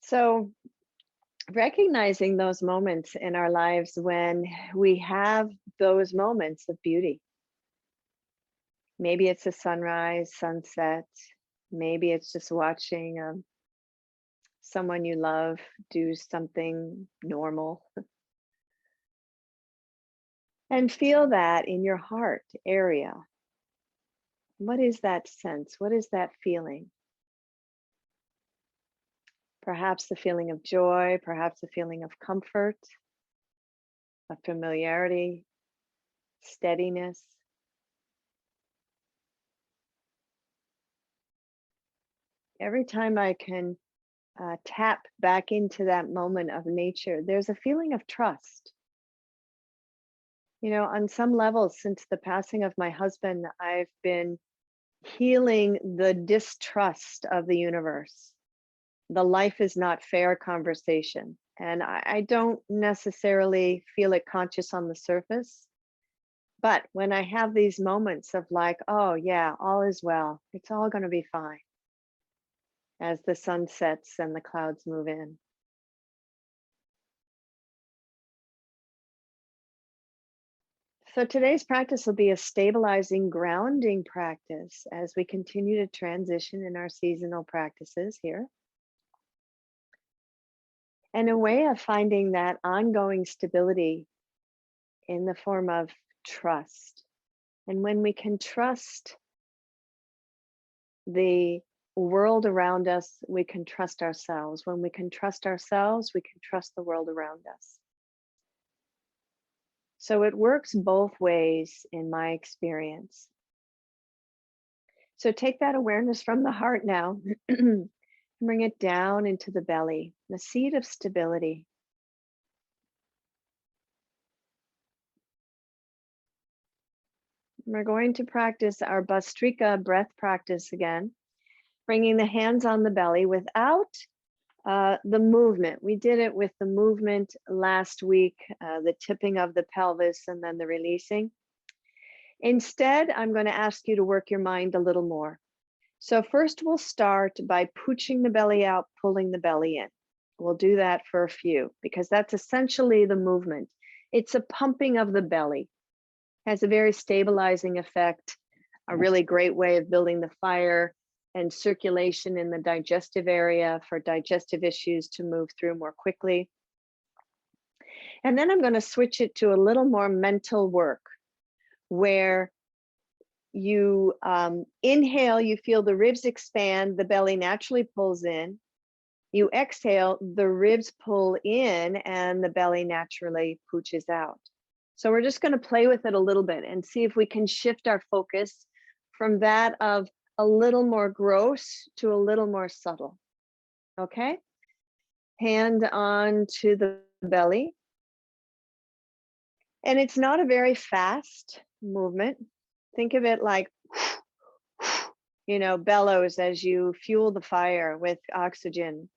So, recognizing those moments in our lives when we have those moments of beauty. Maybe it's a sunrise, sunset. Maybe it's just watching someone you love do something normal. And feel that in your heart area. What is that sense? What is that feeling? Perhaps the feeling of joy, perhaps the feeling of comfort, of familiarity, steadiness. Every time I can tap back into that moment of nature, there's a feeling of trust. On some levels, since the passing of my husband, I've been healing the distrust of the universe, the life is not fair conversation. And I don't necessarily feel it conscious on the surface. But when I have these moments of like, oh, yeah, all is well, it's all going to be fine as the sun sets and the clouds move in. So today's practice will be a stabilizing, grounding practice as we continue to transition in our seasonal practices here. And a way of finding that ongoing stability in the form of trust. And when we can trust the world around us, we can trust ourselves. When we can trust ourselves, we can trust the world around us. So it works both ways in my experience. So take that awareness from the heart now and bring it down into the belly, the seat of stability. We're going to practice our Bastrika breath practice again, bringing the hands on the belly without the movement. We did it with the movement last week, the tipping of the pelvis and then the releasing. Instead, I'm going to ask you to work your mind a little more. So first we'll start by pooching the belly out, pulling the belly in. We'll do that for a few because that's essentially the movement. It's a pumping of the belly. Has a very stabilizing effect, a really great way of building the fire and circulation in the digestive area for digestive issues to move through more quickly. And then I'm going to switch it to a little more mental work where you inhale, you feel the ribs expand, the belly naturally pulls in. You exhale, the ribs pull in and the belly naturally pooches out. So we're just going to play with it a little bit and see if we can shift our focus from that of a little more gross to a little more subtle. Okay? Hand on to the belly. And it's not a very fast movement. Think of it like, bellows as you fuel the fire with oxygen.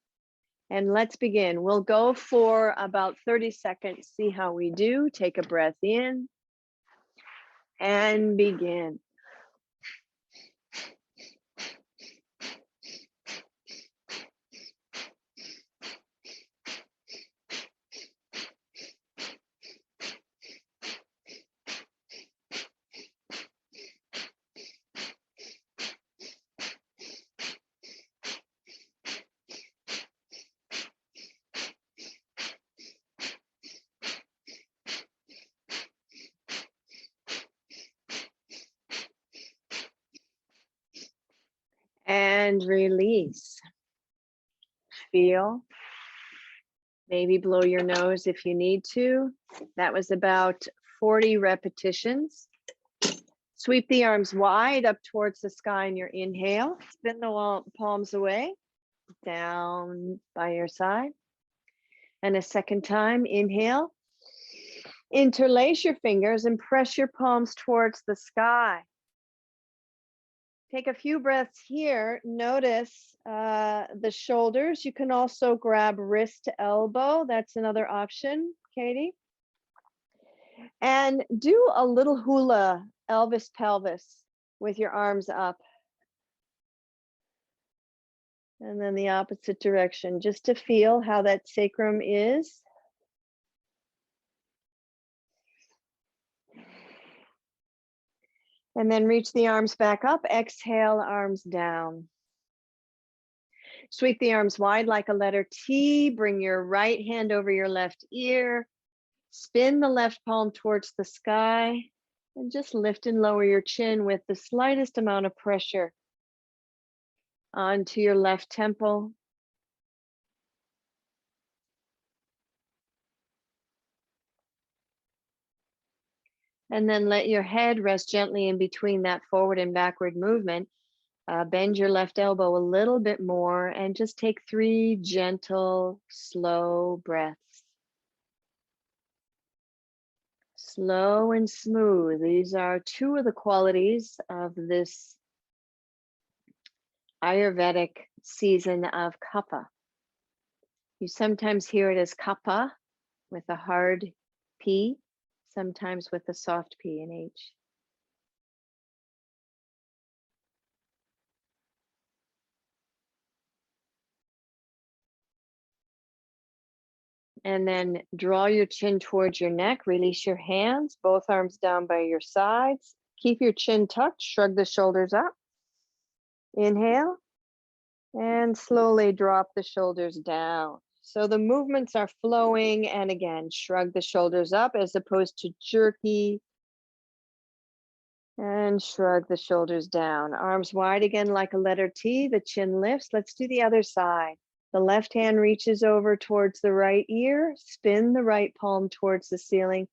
And let's begin. We'll go for about 30 seconds, see how we do. Take a breath in and begin. And release. Feel. Maybe blow your nose if you need to. That was about 40 repetitions. Sweep the arms wide up towards the sky in your inhale. Spin the palms away, down by your side. And a second time, inhale. Interlace your fingers and press your palms towards the sky. Take a few breaths here. Notice the shoulders. You can also grab wrist to elbow. That's another option, Katie. And do a little hula, Elvis pelvis, with your arms up. And then the opposite direction, just to feel how that sacrum is. And then reach the arms back up. Exhale, arms down. Sweep the arms wide like a letter T. Bring your right hand over your left ear. Spin the left palm towards the sky. And just lift and lower your chin with the slightest amount of pressure onto your left temple. And then let your head rest gently in between that forward and backward movement. Bend your left elbow a little bit more and just take 3 gentle, slow breaths. Slow and smooth. These are 2 of the qualities of this Ayurvedic season of kapha. You sometimes hear it as kapha with a hard P, sometimes with a soft P and H. And then draw your chin towards your neck, release your hands, both arms down by your sides. Keep your chin tucked, shrug the shoulders up. Inhale, and slowly drop the shoulders down. So the movements are flowing, and again, shrug the shoulders up as opposed to jerky. And shrug the shoulders down. Arms wide again like a letter T, the chin lifts. Let's do the other side. The left hand reaches over towards the right ear, spin the right palm towards the ceiling,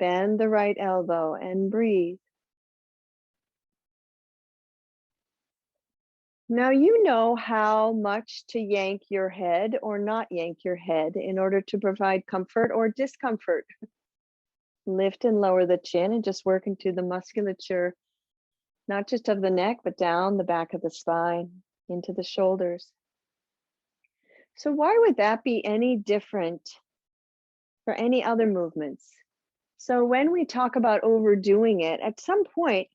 bend the right elbow and breathe. Now you know how much to yank your head or not yank your head in order to provide comfort or discomfort. Lift and lower the chin and just work into the musculature, not just of the neck, but down the back of the spine, into the shoulders. So why would that be any different for any other movements? So when we talk about overdoing it, at some point,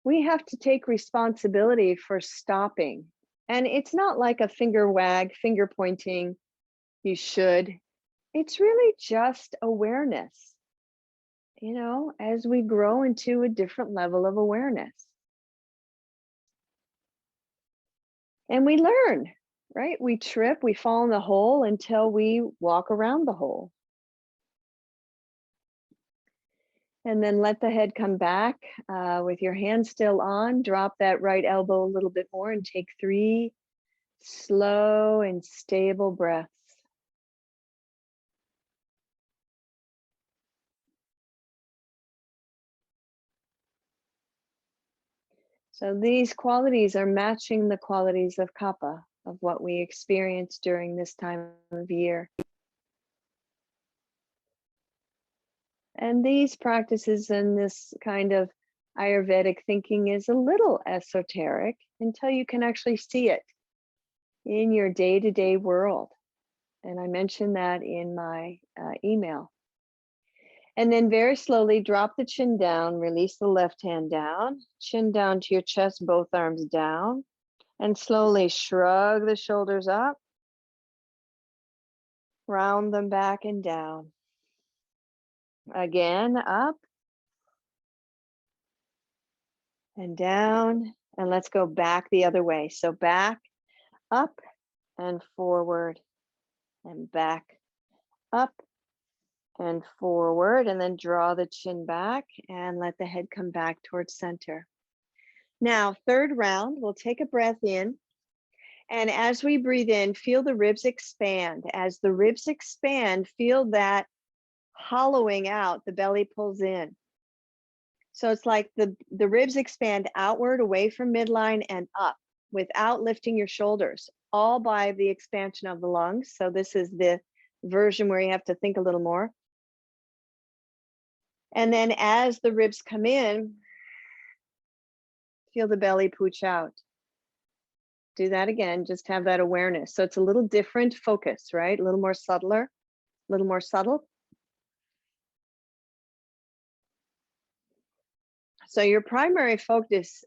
we have to take responsibility for stopping. And it's not like a finger wag, finger pointing, you should. It's really just awareness, you know, as we grow into a different level of awareness. And we learn, right? We trip, we fall in the hole until we walk around the hole. And then let the head come back with your hand still on. Drop that right elbow a little bit more and take 3 slow and stable breaths. So these qualities are matching the qualities of kapha, of what we experience during this time of year. And these practices and this kind of Ayurvedic thinking is a little esoteric until you can actually see it in your day-to-day world. And I mentioned that in my email. And then very slowly drop the chin down, release the left hand down, chin down to your chest, both arms down, and slowly shrug the shoulders up, round them back and down. Again, up and down, and let's go back the other way. So back, up and forward, and back, up and forward, and then draw the chin back and let the head come back towards center. Now, third round, we'll take a breath in. And as we breathe in, feel the ribs expand. As the ribs expand, feel that hollowing out, the belly pulls in. So it's like the ribs expand outward, away from midline and up without lifting your shoulders, all by the expansion of the lungs. So this is the version where you have to think a little more. And then as the ribs come in, feel the belly pooch out. Do that again, just have that awareness. So it's a little different focus, right? A little more subtler, a little more subtle. So your primary focus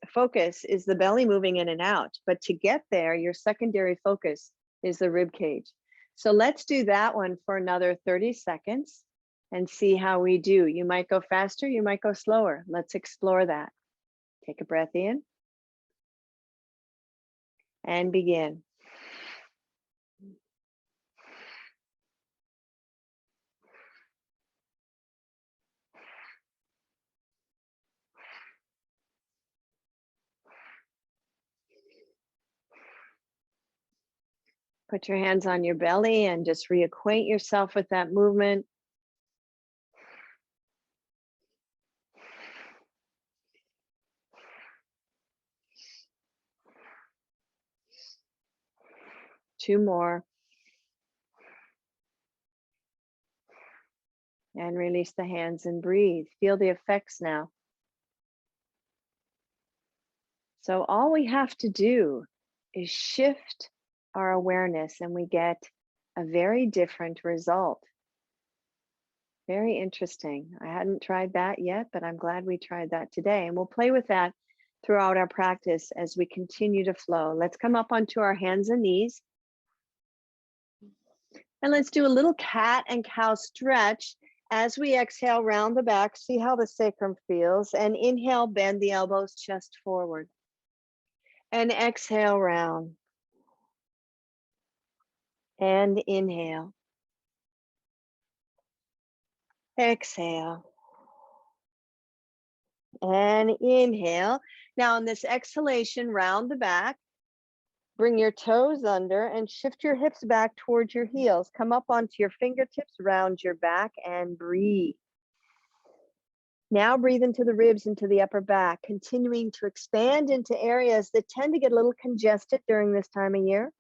is the belly moving in and out, but to get there, your secondary focus is the rib cage. So let's do that one for another 30 seconds and see how we do. You might go faster, you might go slower. Let's explore that. Take a breath in and begin. Put your hands on your belly and just reacquaint yourself with that movement. Two more. And release the hands and breathe. Feel the effects now. So all we have to do is shift our awareness and we get a very different result. Very interesting. I hadn't tried that yet, but I'm glad we tried that today. And we'll play with that throughout our practice as we continue to flow. Let's come up onto our hands and knees. And let's do a little cat and cow stretch. As we exhale, round the back, see how the sacrum feels. And inhale, bend the elbows, chest forward. And exhale, round. And inhale. Exhale. And inhale. Now on this exhalation, round the back. Bring your toes under and shift your hips back towards your heels. Come up onto your fingertips, round your back and breathe. Now breathe into the ribs, into the upper back, continuing to expand into areas that tend to get a little congested during this time of year.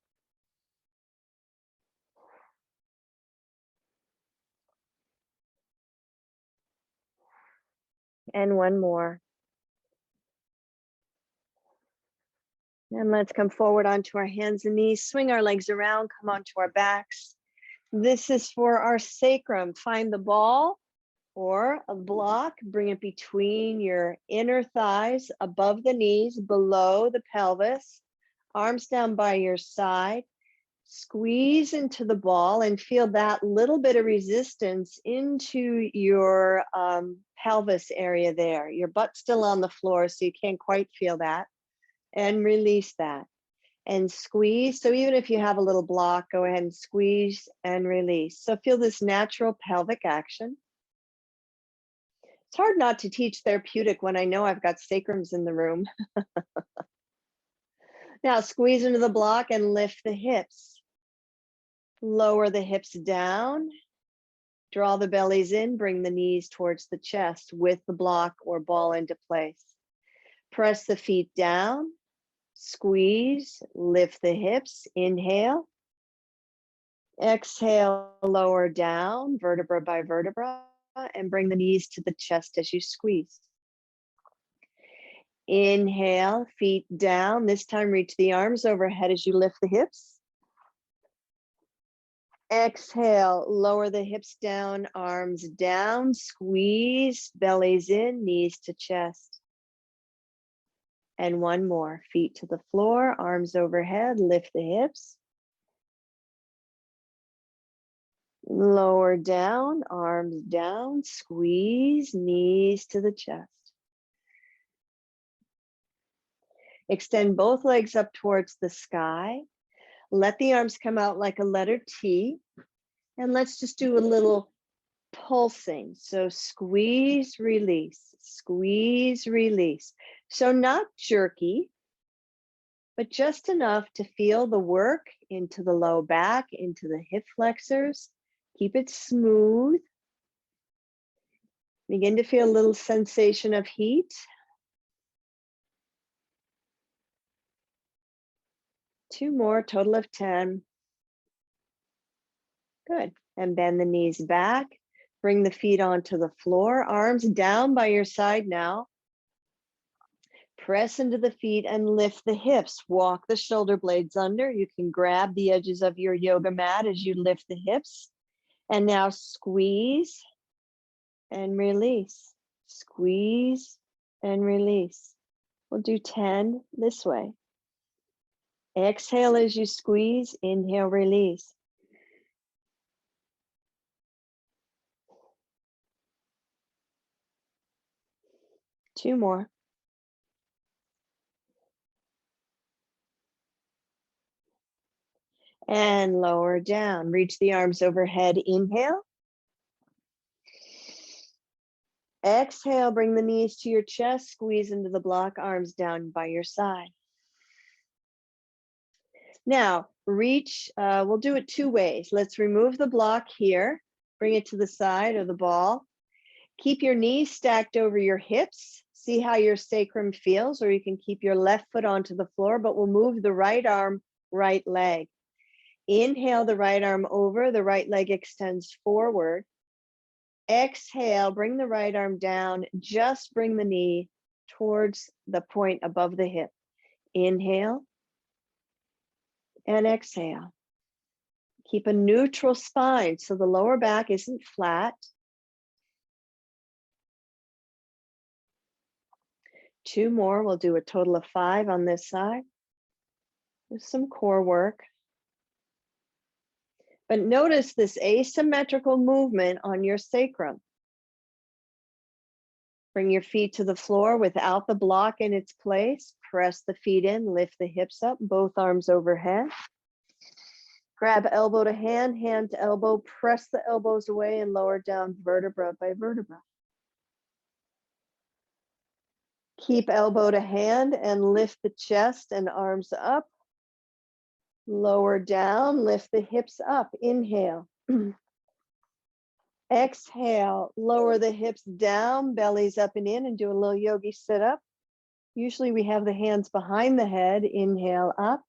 And one more. And let's come forward onto our hands and knees, swing our legs around, come onto our backs. This is for our sacrum. Find the ball or a block, bring it between your inner thighs, above the knees, below the pelvis, arms down by your side. Squeeze into the ball and feel that little bit of resistance into your pelvis area there. Your butt's still on the floor, so you can't quite feel that. And release that. And squeeze. So even if you have a little block, go ahead and squeeze and release. So feel this natural pelvic action. It's hard not to teach therapeutic when I know I've got sacrums in the room. Now squeeze into the block and lift the hips. Lower the hips down. Draw the bellies in, bring the knees towards the chest with the block or ball into place. Press the feet down. Squeeze, lift the hips, inhale. Exhale, lower down, vertebra by vertebra, and bring the knees to the chest as you squeeze. Inhale, feet down. This time reach the arms overhead as you lift the hips. Exhale, lower the hips down, arms down, squeeze, bellies in, knees to chest. And one more, feet to the floor, arms overhead, lift the hips. Lower down, arms down, squeeze, knees to the chest. Extend both legs up towards the sky. Let the arms come out like a letter T. And let's just do a little pulsing. So squeeze, release, squeeze, release. So not jerky, but just enough to feel the work into the low back, into the hip flexors. Keep it smooth. Begin to feel a little sensation of heat. Two more, total of 10. Good. And bend the knees back. Bring the feet onto the floor, arms down by your side now. Press into the feet and lift the hips. Walk the shoulder blades under. You can grab the edges of your yoga mat as you lift the hips. And now squeeze and release. Squeeze and release. We'll do 10 this way. Exhale as you squeeze, inhale, release. Two more. And lower down. Reach the arms overhead. Inhale. Exhale, bring the knees to your chest. Squeeze into the block, arms down by your side. Now, reach, we'll do it two ways. Let's remove the block here. Bring it to the side of the ball. Keep your knees stacked over your hips. See how your sacrum feels, or you can keep your left foot onto the floor, but we'll move the right arm, right leg. Inhale the right arm over, the right leg extends forward. Exhale, bring the right arm down, just bring the knee towards the point above the hip. Inhale and exhale. Keep a neutral spine so the lower back isn't flat. Two more, we'll do a total of 5 on this side. There's some core work. But notice this asymmetrical movement on your sacrum. Bring your feet to the floor without the block in its place. Press the feet in, lift the hips up, both arms overhead. Grab elbow to hand, hand to elbow, press the elbows away and lower down vertebra by vertebra. Keep elbow to hand and lift the chest and arms up. Lower down, lift the hips up. Inhale. Exhale, lower the hips down, bellies up and in, and do a little yogi sit up. Usually we have the hands behind the head. Inhale up.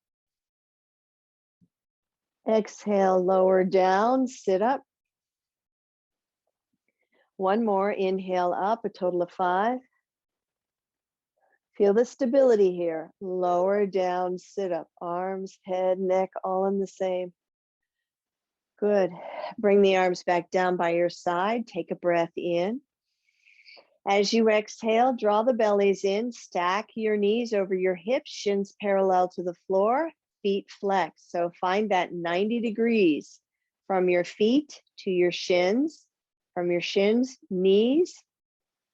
Exhale, lower down, sit up. One more, inhale up, a total of 5. Feel the stability here. Lower down, sit up. Arms, head, neck, all in the same. Good. Bring the arms back down by your side. Take a breath in. As you exhale, draw the bellies in. Stack your knees over your hips, shins parallel to the floor, feet flex. So find that 90 degrees from your feet to your shins, from your shins, knees,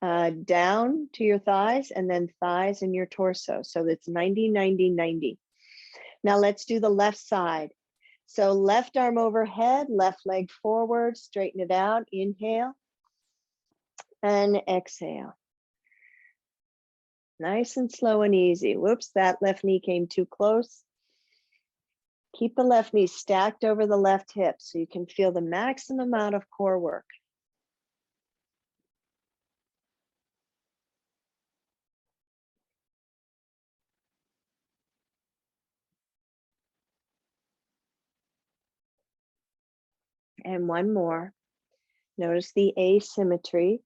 down to your thighs, and then thighs and your torso. So that's 90, 90, 90. Now let's do the left side. So left arm overhead, left leg forward, straighten it out. Inhale and exhale. Nice and slow and easy. Whoops, that left knee came too close. Keep the left knee stacked over the left hip so you can feel the maximum amount of core work. And one more. Notice the asymmetry.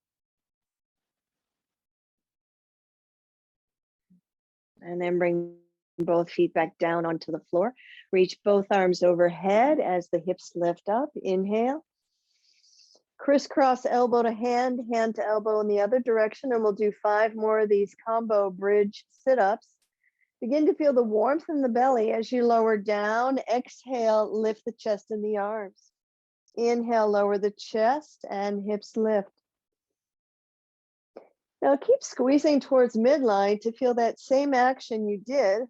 And then bring both feet back down onto the floor. Reach both arms overhead as the hips lift up. Inhale. Crisscross elbow to hand, hand to elbow in the other direction. And we'll do 5 more of these combo bridge sit-ups. Begin to feel the warmth in the belly as you lower down. Exhale, lift the chest and the arms. Inhale, lower the chest and hips lift. Now keep squeezing towards midline to feel that same action you did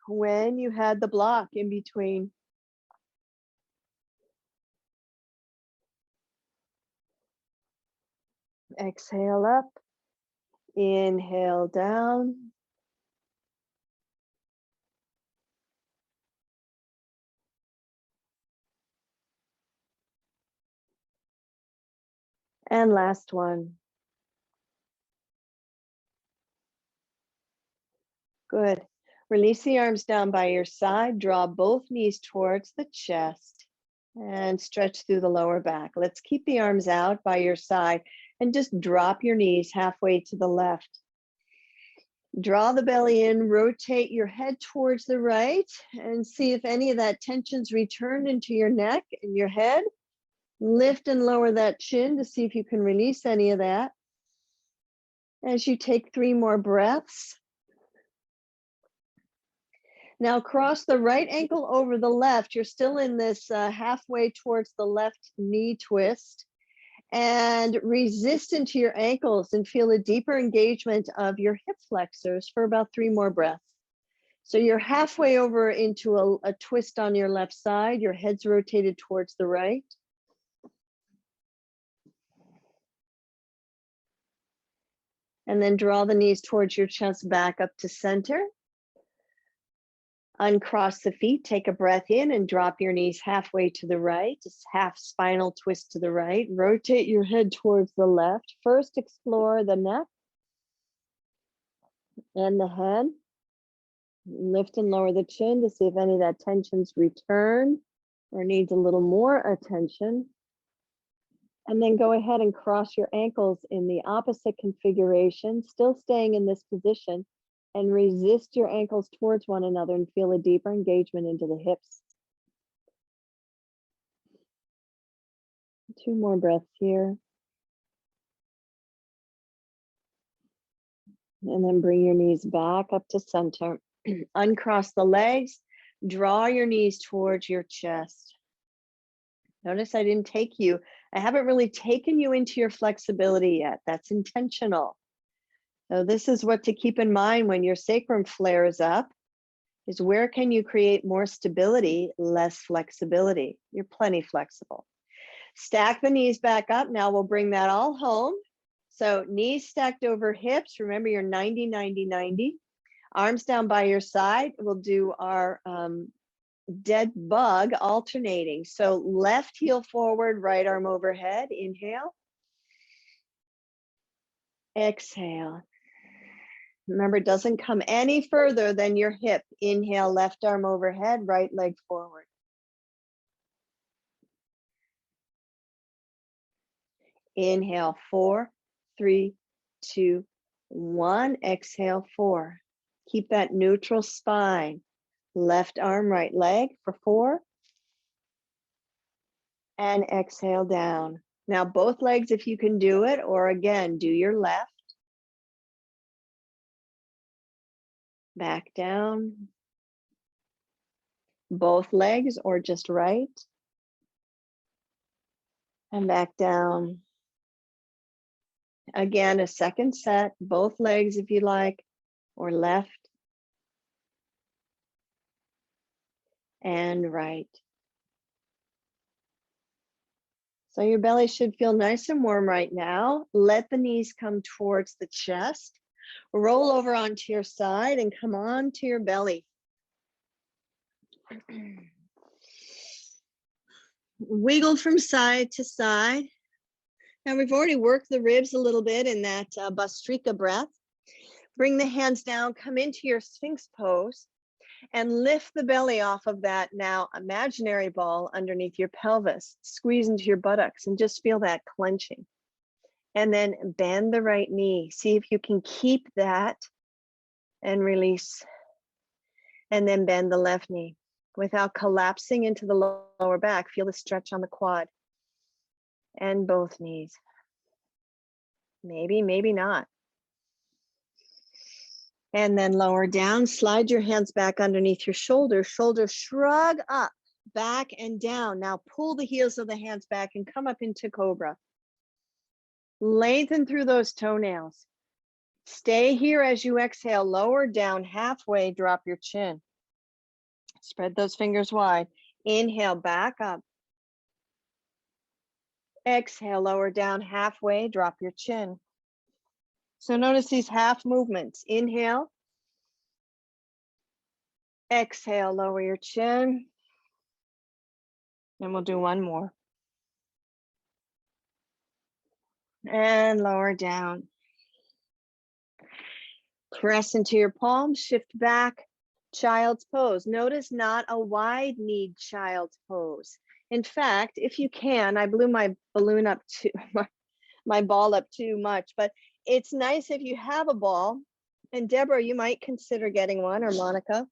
when you had the block in between. Exhale up, inhale down. And last one. Good. Release the arms down by your side. Draw both knees towards the chest and stretch through the lower back. Let's keep the arms out by your side and just drop your knees halfway to the left. Draw the belly in, rotate your head towards the right and see if any of that tension's returned into your neck and your head. Lift and lower that chin to see if you can release any of that. As you take 3 more breaths. Now cross the right ankle over the left. You're still in this halfway towards the left knee twist. And resist into your ankles and feel a deeper engagement of your hip flexors for about 3 more breaths. So you're halfway over into a twist on your left side. Your head's rotated towards the right. And then draw the knees towards your chest, back up to center. Uncross the feet, take a breath in and drop your knees halfway to the right, just half spinal twist to the right. Rotate your head towards the left. First, explore the neck and the head. Lift and lower the chin to see if any of that tension's returned or needs a little more attention. And then go ahead and cross your ankles in the opposite configuration, still staying in this position. And resist your ankles towards one another and feel a deeper engagement into the hips. 2 more breaths here. And then bring your knees back up to center. Uncross the legs. Draw your knees towards your chest. Notice I didn't take you. I haven't really taken you into your flexibility yet. That's intentional. So this is what to keep in mind when your sacrum flares up, is where can you create more stability, less flexibility? You're plenty flexible. Stack the knees back up. Now we'll bring that all home. So knees stacked over hips. Remember your 90, 90, 90. Arms down by your side. We'll do our dead bug alternating. So left heel forward, right arm overhead. Inhale. Exhale. Remember, it doesn't come any further than your hip. Inhale, left arm overhead, right leg forward. Inhale, 4, 3, 2, 1. Exhale, 4. Keep that neutral spine. Left arm, right leg for 4. And exhale down. Now both legs if you can do it, or again, do your left. Back down. Both legs or just right. And back down. Again, a second set, both legs if you like, or left and right. So your belly should feel nice and warm right now. Let the knees come towards the chest. Roll over onto your side and come on to your belly. Wiggle from side to side. Now we've already worked the ribs a little bit in that Bastrika breath. Bring the hands down, come into your Sphinx pose and lift the belly off of that now imaginary ball underneath your pelvis. Squeeze into your buttocks and just feel that clenching. And then bend the right knee. See if you can keep that and release. And then bend the left knee without collapsing into the lower back. Feel the stretch on the quad and both knees. Maybe, maybe not. And then lower down, slide your hands back underneath your shoulders. Shoulders shrug up, back and down. Now pull the heels of the hands back and come up into cobra. Lengthen through those toenails. Stay here as you exhale. Lower down halfway, drop your chin. Spread those fingers wide. Inhale, back up. Exhale, lower down halfway, drop your chin. So notice these half movements. Inhale. Exhale, lower your chin. And we'll do one more. And lower down. Press into your palms, shift back, child's pose. Notice not a wide kneed child's pose. In fact, if you can, I blew my balloon up too, my ball up too much, but it's nice if you have a ball, and Deborah, you might consider getting one, or Monica,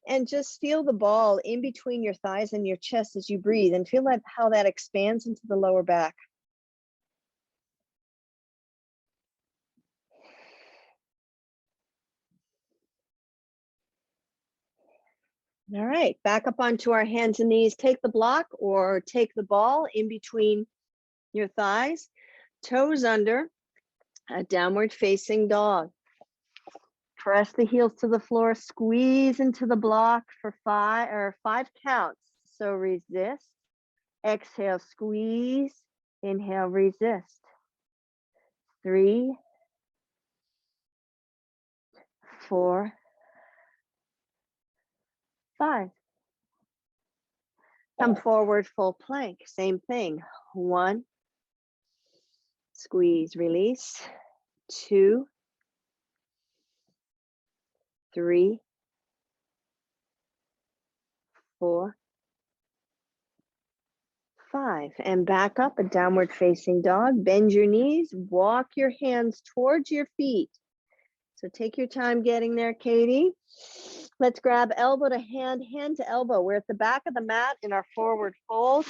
and just feel the ball in between your thighs and your chest as you breathe, and feel like how that expands into the lower back. All right, back up onto our hands and knees. Take the block or take the ball in between your thighs, toes under, a downward facing dog. Press the heels to the floor, squeeze into the block for five counts. So resist, exhale, squeeze, inhale, resist. 3, 4, 5. Come forward, full plank. Same thing. 1, squeeze, release. 2, 3, 4, 5. And back up, a downward facing dog. Bend your knees, walk your hands towards your feet. So take your time getting there, Katie. Let's grab elbow to hand, hand to elbow. We're at the back of the mat in our forward fold.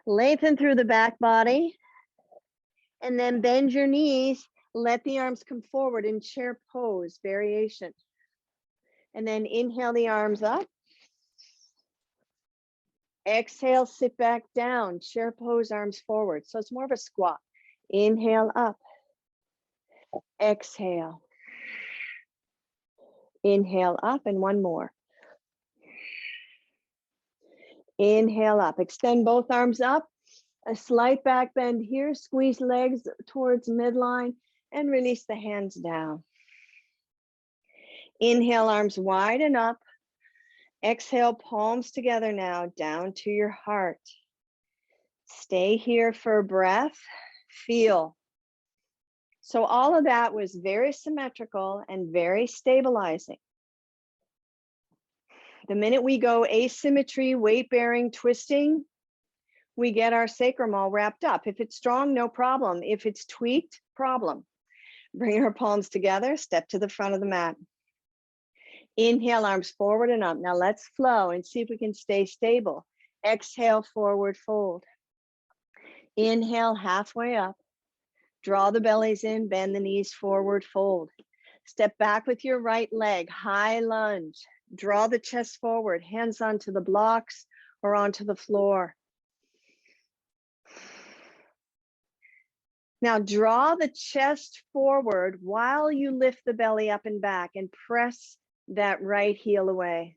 Lengthen through the back body. And then bend your knees. Let the arms come forward in chair pose, variation. And then inhale the arms up. Exhale, sit back down, chair pose, arms forward. So it's more of a squat. Inhale up. Exhale. Inhale up, and one more. Inhale up. Extend both arms up. A slight back bend here. Squeeze legs towards midline and release the hands down. Inhale, arms wide and up. Exhale, palms together now, down to your heart. Stay here for a breath. Feel. So all of that was very symmetrical and very stabilizing. The minute we go asymmetry, weight bearing, twisting, we get our sacrum all wrapped up. If it's strong, no problem. If it's tweaked, problem. Bring our palms together, step to the front of the mat. Inhale, arms forward and up. Now let's flow and see if we can stay stable. Exhale, forward fold. Inhale, halfway up. Draw the bellies in, bend the knees forward, fold. Step back with your right leg, high lunge. Draw the chest forward, hands onto the blocks or onto the floor. Now draw the chest forward while you lift the belly up and back and press that right heel away.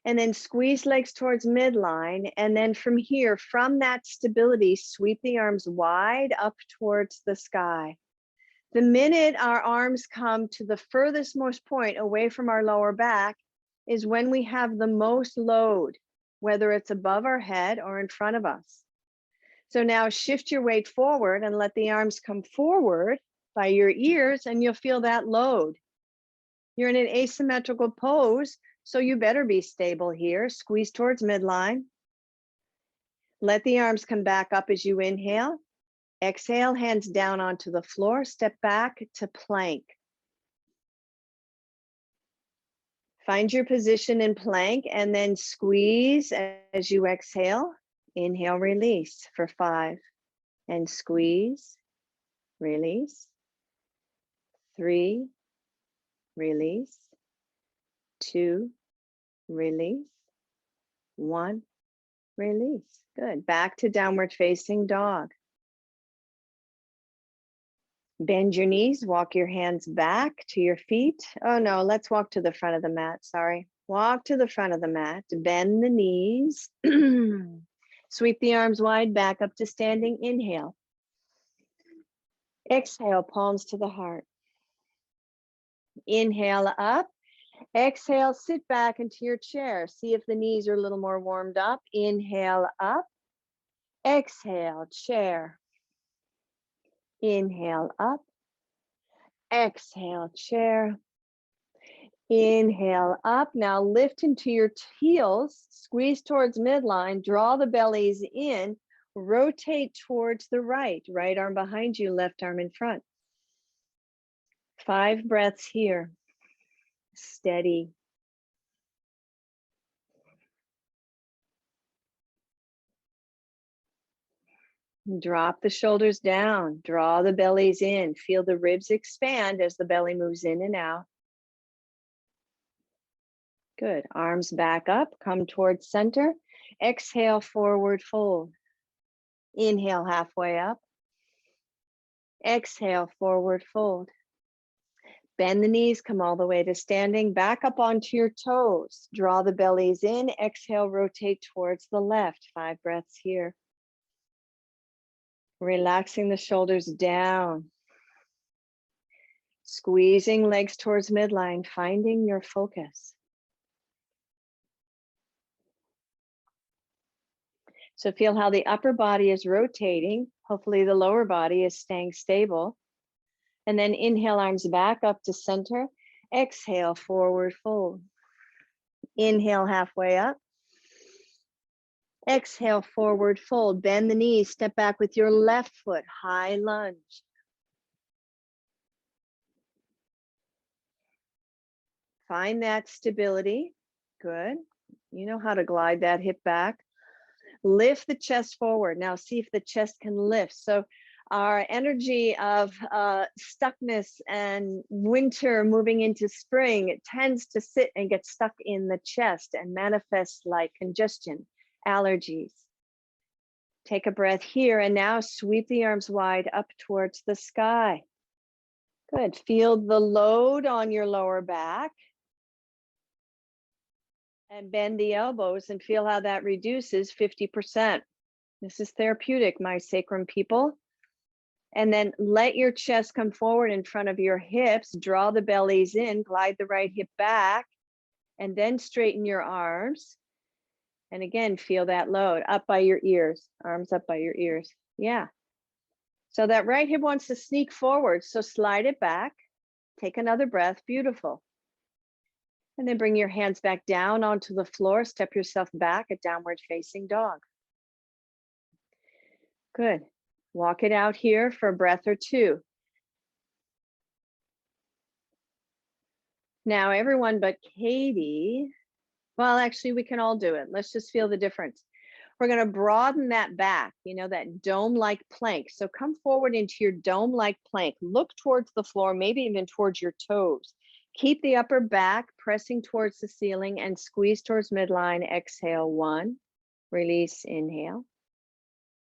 And then squeeze legs towards midline. And then from here, from that stability, sweep the arms wide up towards the sky. The minute our arms come to the furthest most point away from our lower back is when we have the most load, whether it's above our head or in front of us. So now shift your weight forward and let the arms come forward by your ears, and you'll feel that load. You're in an asymmetrical pose, so you better be stable here. Squeeze towards midline. Let the arms come back up as you inhale. Exhale, hands down onto the floor. Step back to plank. Find your position in plank and then squeeze as you exhale. Inhale, release for 5. And squeeze, release. 3, release. 2, release. 1, release. Good. Back to downward facing dog. Bend your knees, walk your hands back to your feet. Oh no, let's walk to the front of the mat, sorry. Walk to the front of the mat, bend the knees. Sweep the arms wide, back up to standing, inhale. Exhale, palms to the heart. Inhale up. Exhale, sit back into your chair. See if the knees are a little more warmed up. Inhale up. Exhale, chair. Inhale up. Exhale, chair. Inhale up. Now lift into your heels. Squeeze towards midline. Draw the bellies in. Rotate towards the right. Right arm behind you, left arm in front. 5 breaths here. Steady. Drop the shoulders down. Draw the bellies in. Feel the ribs expand as the belly moves in and out. Good. Arms back up, come towards center. Exhale, forward fold. Inhale, halfway up. Exhale, forward fold. Bend the knees, come all the way to standing. Back up onto your toes. Draw the bellies in. Exhale, rotate towards the left. 5 breaths here. Relaxing the shoulders down. Squeezing legs towards midline, finding your focus. So feel how the upper body is rotating. Hopefully the lower body is staying stable. And then inhale, arms back up to center. Exhale, forward fold. Inhale, halfway up. Exhale, forward fold. Bend the knees, step back with your left foot, high lunge. Find that stability. Good. You know how to glide that hip back. Lift the chest forward. Now see if the chest can lift. So our energy of stuckness and winter moving into spring, it tends to sit and get stuck in the chest and manifests like congestion, allergies. Take a breath here and now sweep the arms wide up towards the sky. Good. Feel the load on your lower back. And bend the elbows and feel how that reduces 50%. This is therapeutic, my sacrum people. And then let your chest come forward in front of your hips. Draw the bellies in, glide the right hip back, and then straighten your arms. And again, feel that load up by your ears, arms up by your ears. Yeah. So that right hip wants to sneak forward. So slide it back. Take another breath. Beautiful. And then bring your hands back down onto the floor. Step yourself back, a downward facing dog. Good. Walk it out here for a breath or two. Now, everyone but Katie, well, actually, we can all do it. Let's just feel the difference. We're going to broaden that back, you know, that dome-like plank. So come forward into your dome-like plank. Look towards the floor, maybe even towards your toes. Keep the upper back pressing towards the ceiling and squeeze towards midline. Exhale, 1. Release, inhale.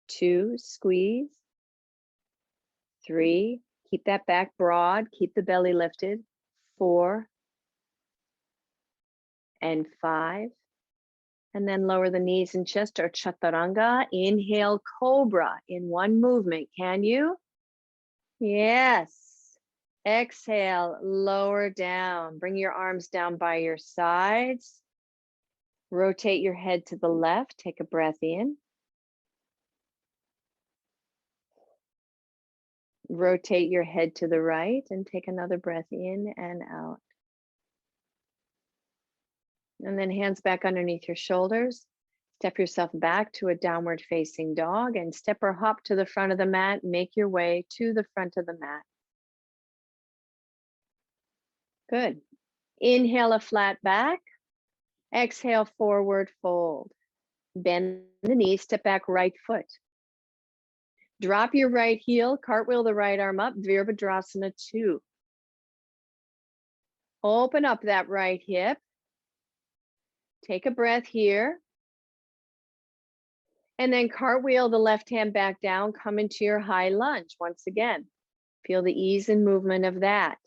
2, squeeze. 3, keep that back broad. Keep the belly lifted. 4. And 5. And then lower the knees and chest or chaturanga. Inhale, cobra in one movement. Can you? Yes. Exhale, lower down. Bring your arms down by your sides. Rotate your head to the left. Take a breath in. Rotate your head to the right and take another breath in and out. And then hands back underneath your shoulders. Step yourself back to a downward facing dog and step or hop to the front of the mat. Make your way to the front of the mat. Good. Inhale, a flat back. Exhale, forward fold. Bend the knee, step back, right foot. Drop your right heel, cartwheel the right arm up, Vera Bhadrasana 2. Open up that right hip. Take a breath here. And then cartwheel the left hand back down, come into your high lunge once again. Feel the ease and movement of that.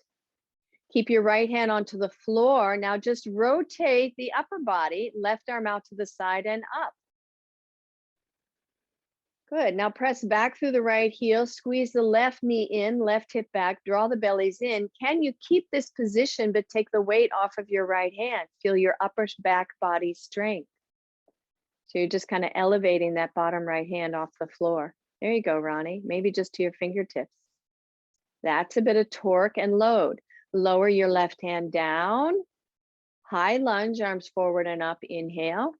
Keep your right hand onto the floor. Now just rotate the upper body, left arm out to the side and up. Good. Now press back through the right heel, squeeze the left knee in, left hip back, draw the bellies in. Can you keep this position, but take the weight off of your right hand? Feel your upper back body strength. So you're just kind of elevating that bottom right hand off the floor. There you go, Ronnie. Maybe just to your fingertips. That's a bit of torque and load. Lower your left hand down. High lunge, arms forward and up. Inhale.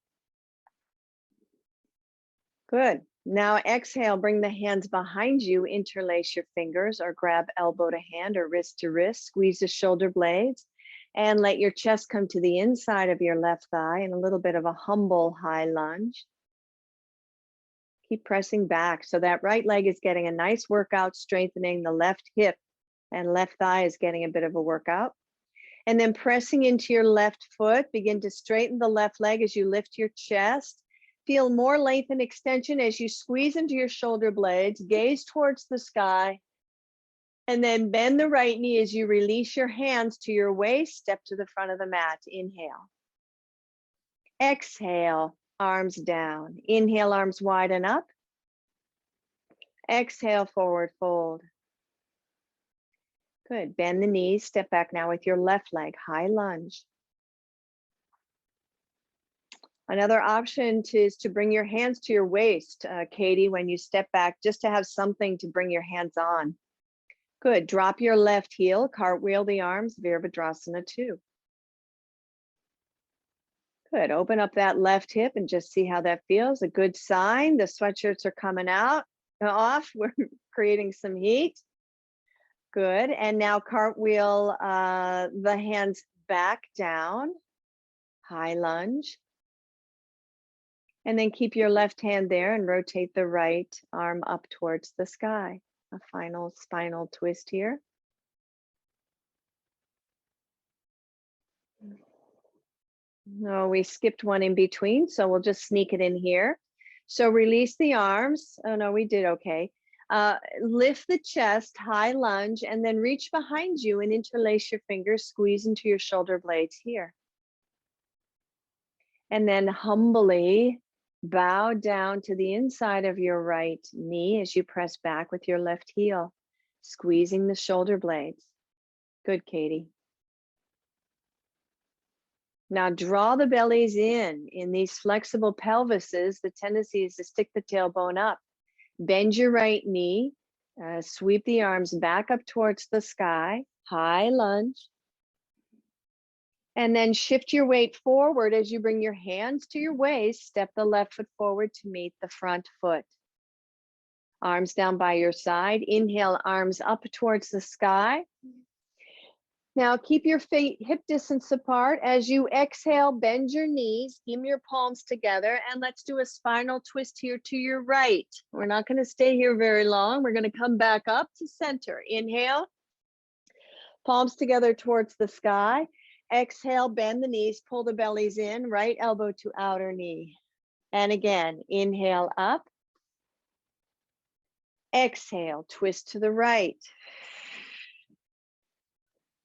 Good. Now exhale, bring the hands behind you, interlace your fingers or grab elbow to hand or wrist to wrist, squeeze the shoulder blades and let your chest come to the inside of your left thigh in a little bit of a humble high lunge. Keep pressing back. So that right leg is getting a nice workout, strengthening the left hip and left thigh is getting a bit of a workout. And then pressing into your left foot, begin to straighten the left leg as you lift your chest. Feel more length and extension as you squeeze into your shoulder blades, gaze towards the sky, and then bend the right knee as you release your hands to your waist, step to the front of the mat. Inhale. Exhale, arms down. Inhale, arms wide and up. Exhale, forward fold. Good. Bend the knees, step back now with your left leg, high lunge. Another option is to bring your hands to your waist, Katie, when you step back, just to have something to bring your hands on. Good. Drop your left heel, cartwheel the arms, Vera Bhadrasana 2. Good. Open up that left hip and just see how that feels. A good sign. The sweatshirts are coming off. We're creating some heat. Good. And now cartwheel the hands back down, high lunge. And then keep your left hand there and rotate the right arm up towards the sky. A final spinal twist here. No, we skipped one in between, so we'll just sneak it in here. So release the arms. Oh no, we did okay. Lift the chest, high lunge, and then reach behind you and interlace your fingers, squeeze into your shoulder blades here. And then humbly bow down to the inside of your right knee as you press back with your left heel, squeezing the shoulder blades. Good, Katie. Now draw the bellies in these flexible pelvises. The tendency is to stick the tailbone up. Bend your right knee, sweep the arms back up towards the sky, high lunge. And then shift your weight forward as you bring your hands to your waist. Step the left foot forward to meet the front foot. Arms down by your side. Inhale, arms up towards the sky. Now keep your feet hip distance apart. As you exhale, bend your knees, give your palms together, and let's do a spinal twist here to your right. We're not going to stay here very long. We're going to come back up to center. Inhale, palms together towards the sky. Exhale, bend the knees, pull the bellies in, right elbow to outer knee. And again, inhale up. Exhale, twist to the right.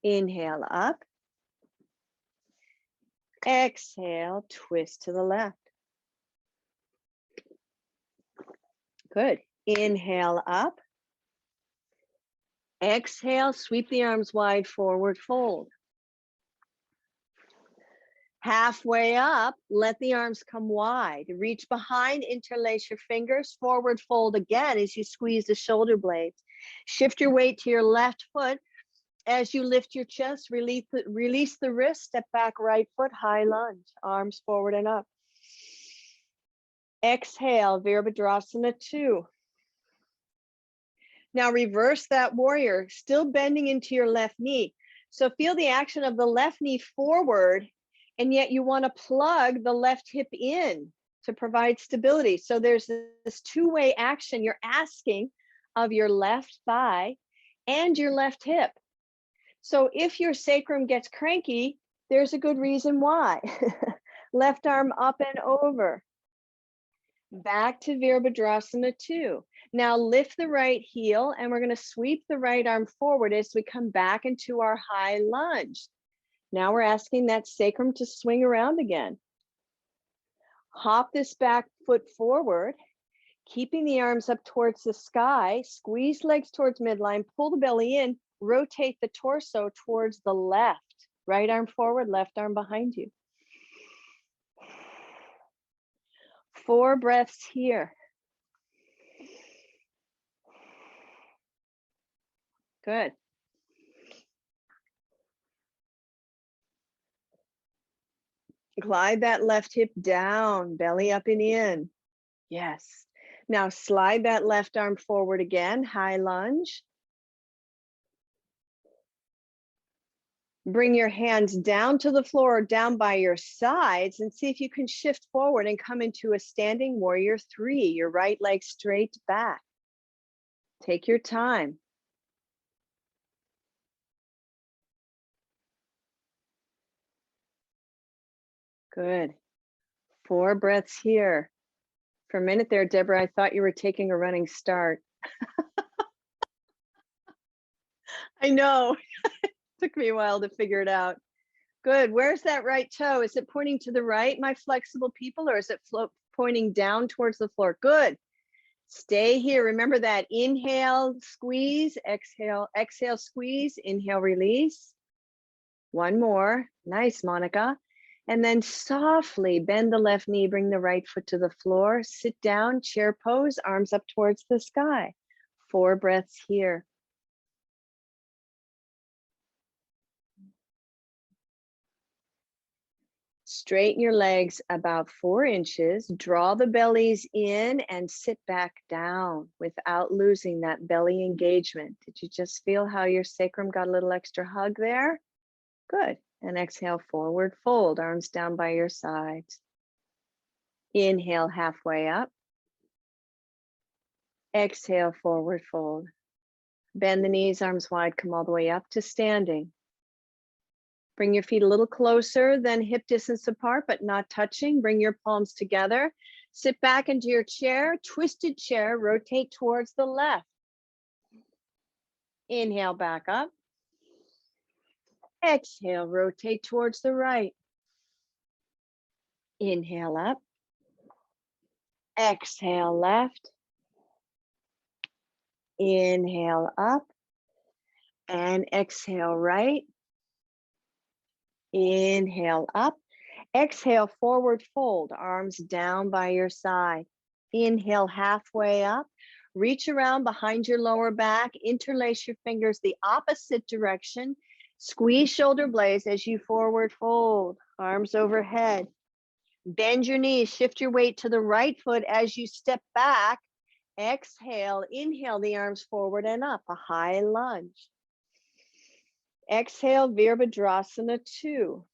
Inhale up. Exhale, twist to the left. Good. Inhale up. Exhale, sweep the arms wide, forward fold. Halfway up, let the arms come wide. Reach behind, interlace your fingers, forward fold again as you squeeze the shoulder blades. Shift your weight to your left foot. As you lift your chest, release the wrist, step back, right foot, high lunge, arms forward and up. Exhale, Vera Bhadrasana 2. Now reverse that warrior, still bending into your left knee. So feel the action of the left knee forward, and yet you want to plug the left hip in to provide stability. So there's this two-way action you're asking of your left thigh and your left hip. So if your sacrum gets cranky, there's a good reason why. Left arm up and over. Back to Vera Bhadrasana 2. Now lift the right heel, and we're going to sweep the right arm forward as we come back into our high lunge. Now we're asking that sacrum to swing around again. Hop this back foot forward, keeping the arms up towards the sky. Squeeze legs towards midline, pull the belly in. Rotate the torso towards the left. Right arm forward, left arm behind you. 4 breaths here. Good. Glide that left hip down, belly up and in. Yes. Now slide that left arm forward again, high lunge. Bring your hands down to the floor, down by your sides, and see if you can shift forward and come into a standing warrior 3. Your right leg straight back. Take your time. Good. 4 breaths here. For a minute there, Deborah, I thought you were taking a running start. I know. Took me a while to figure it out. Good. Where's that right toe? Is it pointing to the right, my flexible people, or is it pointing down towards the floor? Good. Stay here. Remember that. Inhale, squeeze, exhale, exhale, squeeze, inhale, release. One more. Nice, Monica. And then softly bend the left knee, bring the right foot to the floor, sit down, chair pose, arms up towards the sky. 4 breaths here. Straighten your legs about 4 inches, draw the bellies in and sit back down without losing that belly engagement. Did you just feel how your sacrum got a little extra hug there? Good. And exhale, forward fold, arms down by your sides. Inhale, halfway up. Exhale, forward fold. Bend the knees, arms wide, come all the way up to standing. Bring your feet a little closer than hip distance apart, but not touching. Bring your palms together. Sit back into your chair, twisted chair, rotate towards the left. Inhale, back up. Exhale, rotate towards the right. Inhale up. Exhale, left. Inhale up. And exhale, right. Inhale up. Exhale, forward fold, arms down by your side. Inhale, halfway up. Reach around behind your lower back. Interlace your fingers the opposite direction. Squeeze shoulder blades as you forward fold, arms overhead. Bend your knees, shift your weight to the right foot as you step back. Exhale, inhale the arms forward and up, a high lunge. Exhale, Vera Bhadrasana 2.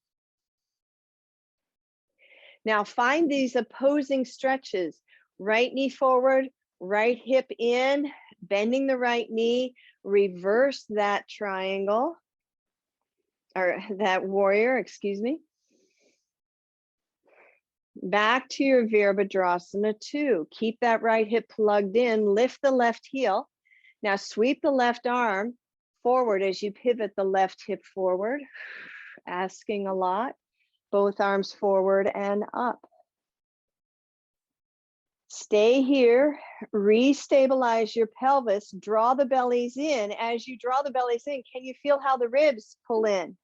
Now find these opposing stretches. Right knee forward, right hip in, bending the right knee, reverse that triangle, or that warrior, excuse me. Back to your Vera Bhadrasana 2. Keep that right hip plugged in, lift the left heel. Now sweep the left arm forward as you pivot the left hip forward, asking a lot. Both arms forward and up. Stay here, restabilize your pelvis, draw the bellies in. As you draw the bellies in, can you feel how the ribs pull in?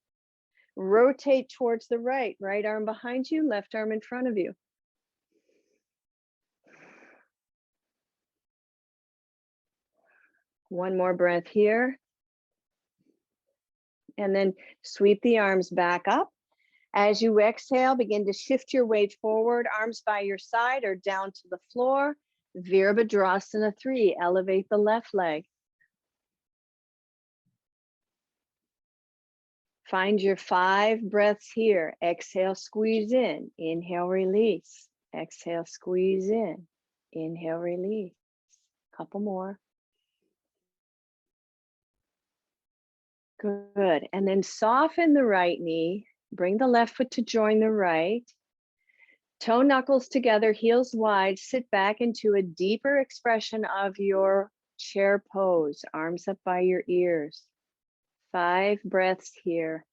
Rotate towards the right, right arm behind you, left arm in front of you. One more breath here. And then sweep the arms back up. As you exhale, begin to shift your weight forward, arms by your side or down to the floor. Vera Bhadrasana 3, elevate the left leg. Find your 5 breaths here. Exhale, squeeze in. Inhale, release. Exhale, squeeze in. Inhale, release. Couple more. Good. And then soften the right knee. Bring the left foot to join the right. Toe knuckles together, heels wide. Sit back into a deeper expression of your chair pose. Arms up by your ears. 5 breaths here.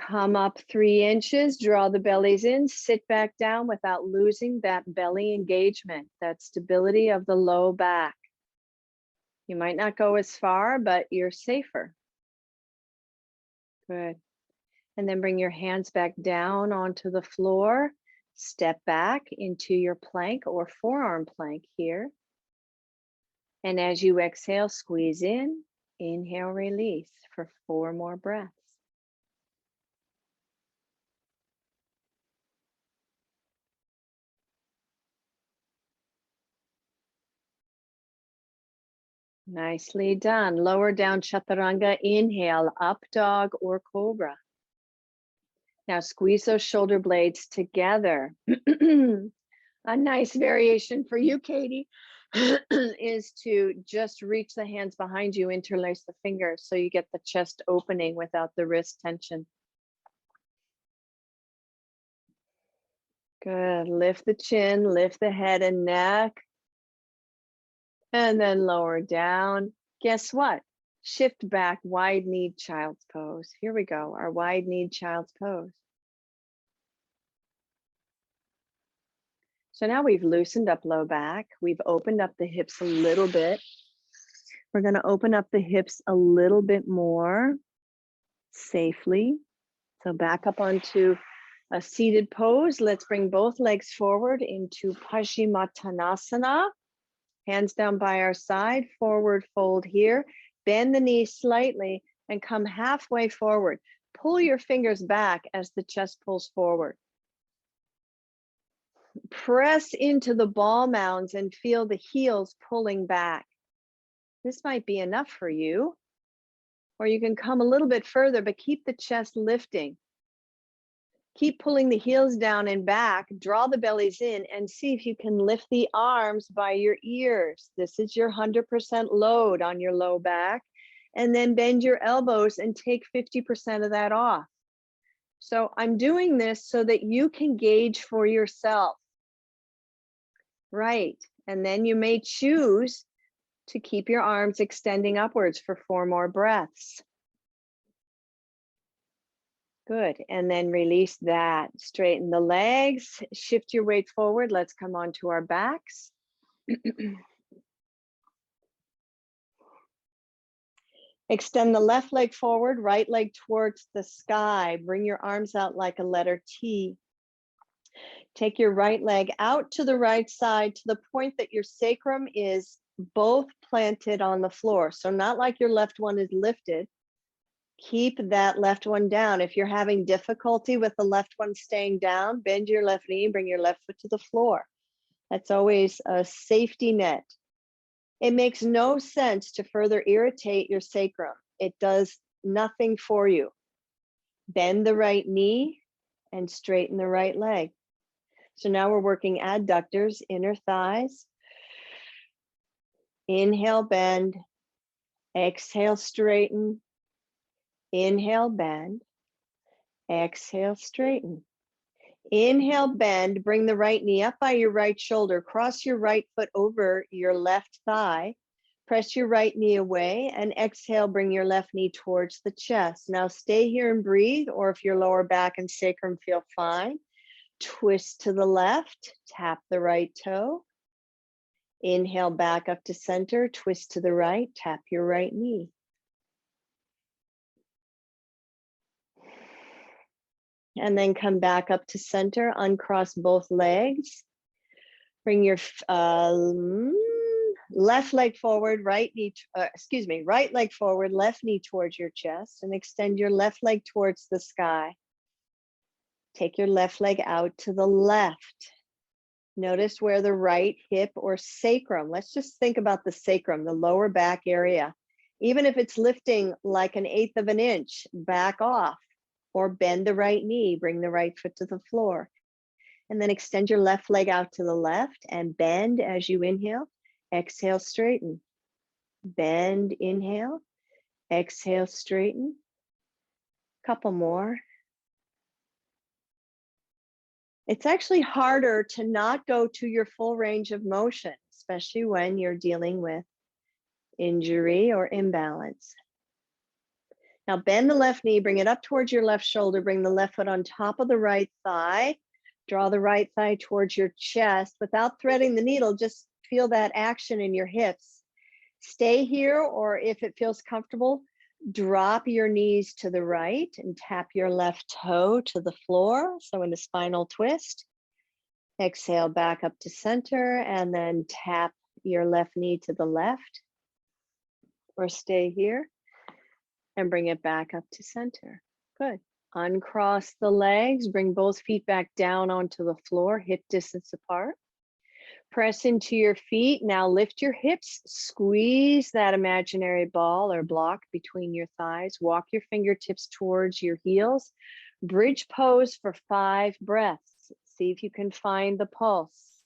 Come up 3 inches, draw the bellies in, sit back down without losing that belly engagement, that stability of the low back. You might not go as far, but you're safer. Good. And then bring your hands back down onto the floor. Step back into your plank or forearm plank here. And as you exhale, squeeze in, inhale, release for 4 more breaths. Nicely done. Lower down chaturanga, inhale, up dog or cobra. Now squeeze those shoulder blades together. A nice variation for you, Katie. is to just reach the hands behind you, interlace the fingers so you get the chest opening without the wrist tension. Good. Lift the chin, lift the head and neck, and then lower down. Guess what? Shift back, wide-kneed child's pose. Here we go, our wide-kneed child's pose. So now we've loosened up low back. We've opened up the hips a little bit. We're going to open up the hips a little bit more safely. So back up onto a seated pose. Let's bring both legs forward into Paschimottanasana. Hands down by our side, forward fold here. Bend the knees slightly and come halfway forward. Pull your fingers back as the chest pulls forward. Press into the ball mounds and feel the heels pulling back. This might be enough for you, or you can come a little bit further, but keep the chest lifting. Keep pulling the heels down and back, draw the bellies in, and see if you can lift the arms by your ears. This is your 100% load on your low back. And then bend your elbows and take 50% of that off. So I'm doing this so that you can gauge for yourself. Right, and then you may choose to keep your arms extending upwards for 4 more breaths. Good, and then release that. Straighten the legs, shift your weight forward. Let's come onto our backs. Extend the left leg forward, right leg towards the sky. Bring your arms out like a letter T. Take your right leg out to the right side to the point that your sacrum is both planted on the floor. So not like your left one is lifted. Keep that left one down. If you're having difficulty with the left one staying down, bend your left knee, bring your left foot to the floor. That's always a safety net. It makes no sense to further irritate your sacrum. It does nothing for you. Bend the right knee and straighten the right leg. So now we're working adductors, inner thighs. Inhale, bend. Exhale, straighten. Inhale, bend. Exhale, straighten. Inhale, bend. Bring the right knee up by your right shoulder. Cross your right foot over your left thigh. Press your right knee away and exhale, bring your left knee towards the chest. Now stay here and breathe, or if your lower back and sacrum feel fine, twist to the left, tap the right toe. Inhale back up to center, twist to the right, tap your right knee. And then come back up to center, uncross both legs. Bring your left leg forward, right leg forward, left knee towards your chest, and extend your left leg towards the sky. Take your left leg out to the left. Notice where the right hip or sacrum, let's just think about the sacrum, the lower back area. Even if it's lifting like 1/8 of an inch, back off or bend the right knee, bring the right foot to the floor. And then extend your left leg out to the left and bend as you inhale. Exhale, straighten. Bend, inhale. Exhale, straighten. Couple more. It's actually harder to not go to your full range of motion, especially when you're dealing with injury or imbalance. Now bend the left knee, bring it up towards your left shoulder, bring the left foot on top of the right thigh. Draw the right thigh towards your chest without threading the needle. Just feel that action in your hips. Stay here, or if it feels comfortable, drop your knees to the right and tap your left toe to the floor. So in a spinal twist. Exhale back up to center and then tap your left knee to the left, or stay here and bring it back up to center. Good. Uncross the legs, bring both feet back down onto the floor, hip distance apart. Press into your feet. Now lift your hips, squeeze that imaginary ball or block between your thighs. Walk your fingertips towards your heels. Bridge pose for 5 breaths. See if you can find the pulse.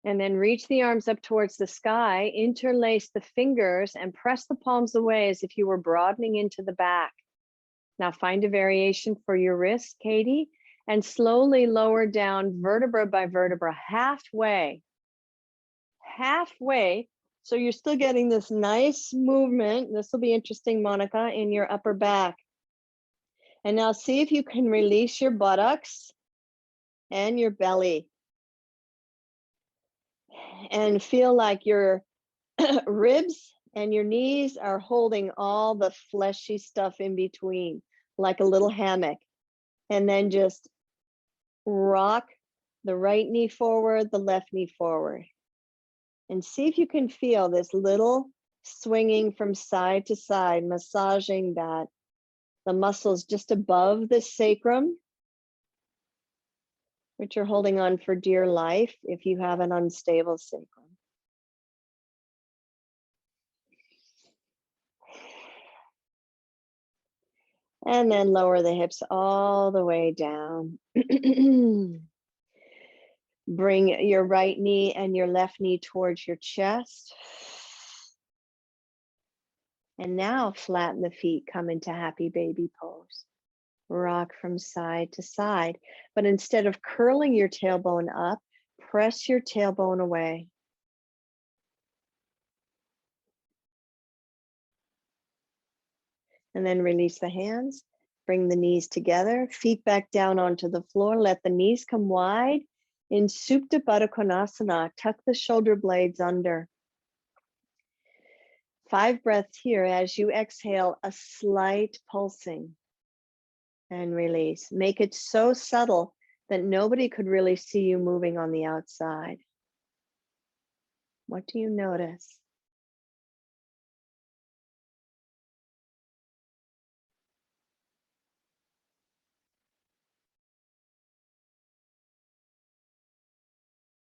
And then reach the arms up towards the sky, interlace the fingers and press the palms away as if you were broadening into the back. Now find a variation for your wrist, Katie, and slowly lower down vertebra by vertebra, halfway. So you're still getting this nice movement. This will be interesting, Monica, in your upper back. And now see if you can release your buttocks and your belly. And feel like your ribs and your knees are holding all the fleshy stuff in between, like a little hammock. And then just rock the right knee forward, the left knee forward. And see if you can feel this little swinging from side to side, massaging the muscles just above the sacrum, which you're holding on for dear life if you have an unstable sacrum. And then lower the hips all the way down. Bring your right knee and your left knee towards your chest. And now flatten the feet, come into happy baby pose. Rock from side to side. But instead of curling your tailbone up, press your tailbone away. And then release the hands. Bring the knees together, feet back down onto the floor. Let the knees come wide. In Supta Baddha Konasana, tuck the shoulder blades under. 5 breaths here. As you exhale, a slight pulsing and release. Make it so subtle that nobody could really see you moving on the outside. What do you notice?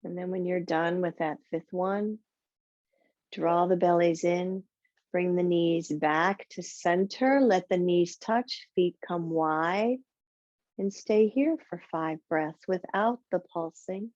And then when you're done with that 5th one, draw the bellies in, bring the knees back to center, let the knees touch, feet come wide, and stay here for 5 breaths without the pulsing.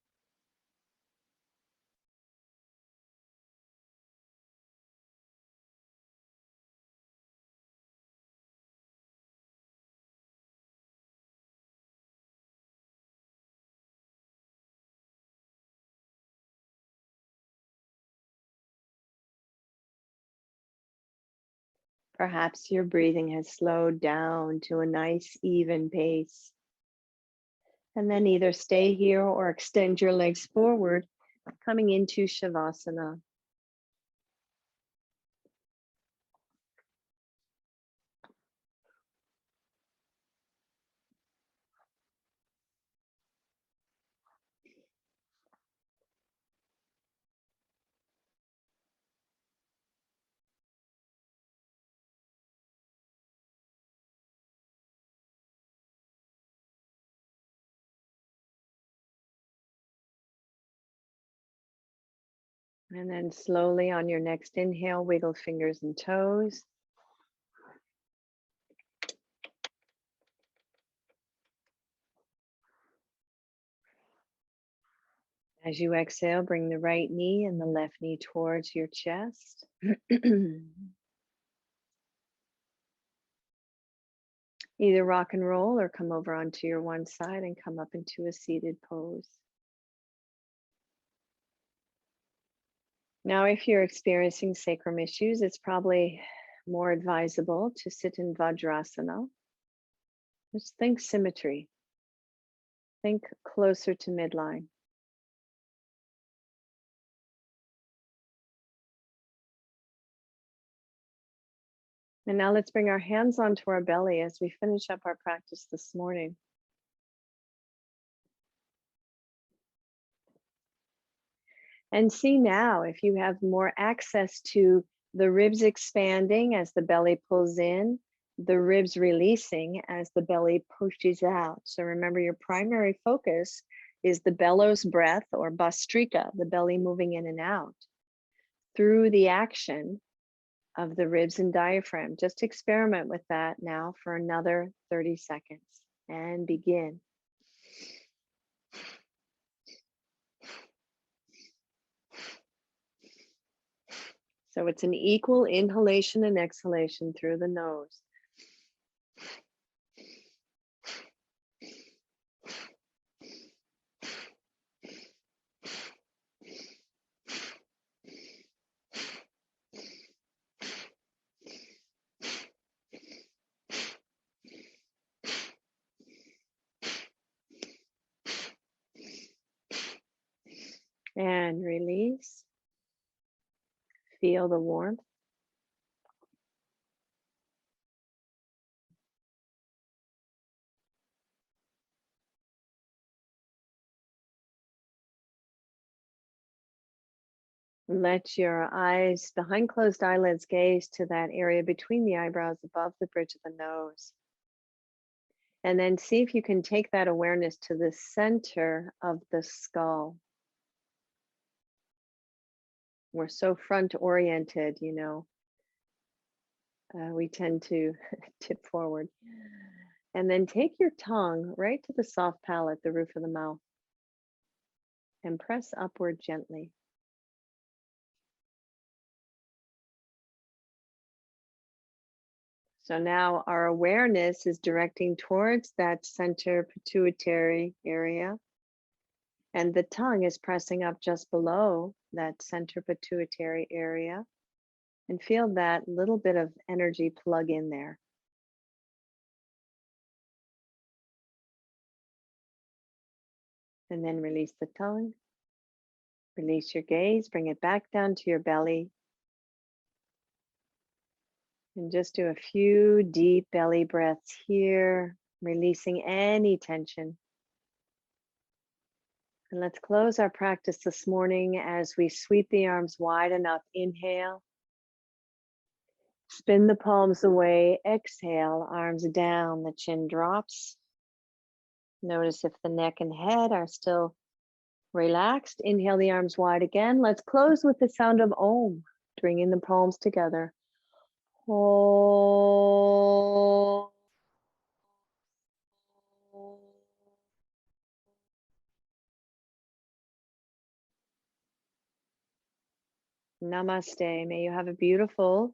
Perhaps your breathing has slowed down to a nice even pace. And then either stay here or extend your legs forward, coming into Shavasana. And then slowly on your next inhale, wiggle fingers and toes. As you exhale, bring the right knee and the left knee towards your chest. Either rock and roll or come over onto your one side and come up into a seated pose. Now, if you're experiencing sacrum issues, it's probably more advisable to sit in Vajrasana. Just think symmetry. Think closer to midline. And now let's bring our hands onto our belly as we finish up our practice this morning. And see now if you have more access to the ribs expanding as the belly pulls in, the ribs releasing as the belly pushes out. So remember, your primary focus is the bellows breath, or Bastrika, the belly moving in and out through the action of the ribs and diaphragm. Just experiment with that now for another 30 seconds and begin. So it's an equal inhalation and exhalation through the nose. And release. Feel the warmth. Let your eyes, behind closed eyelids, gaze to that area between the eyebrows above the bridge of the nose. And then see if you can take that awareness to the center of the skull. We're so front oriented, you know. We tend to tip forward. And then take your tongue right to the soft palate, the roof of the mouth, and press upward gently. So now our awareness is directing towards that center pituitary area. And the tongue is pressing up just below that center pituitary area. And feel that little bit of energy plug in there. And then release the tongue. Release your gaze, bring it back down to your belly. And just do a few deep belly breaths here, releasing any tension. And let's close our practice this morning as we sweep the arms wide enough. Inhale. Spin the palms away. Exhale, arms down, the chin drops. Notice if the neck and head are still relaxed. Inhale the arms wide again. Let's close with the sound of Om, bringing the palms together. Om. Namaste. May you have a beautiful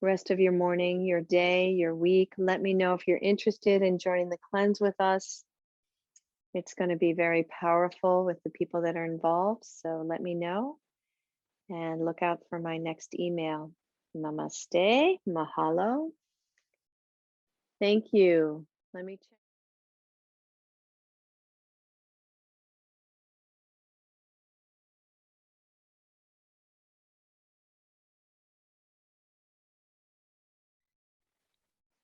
rest of your morning, your day, your week. Let me know if you're interested in joining the cleanse with us. It's going to be very powerful with the people that are involved. So let me know and look out for my next email. Namaste. Mahalo. Thank you. Let me check.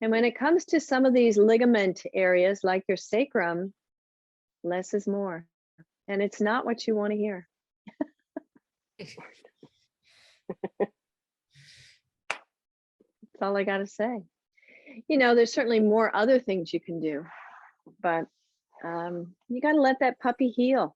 And when it comes to some of these ligament areas, like your sacrum, less is more. And it's not what you want to hear. That's all I got to say. You know, there's certainly more other things you can do, but you got to let that puppy heal.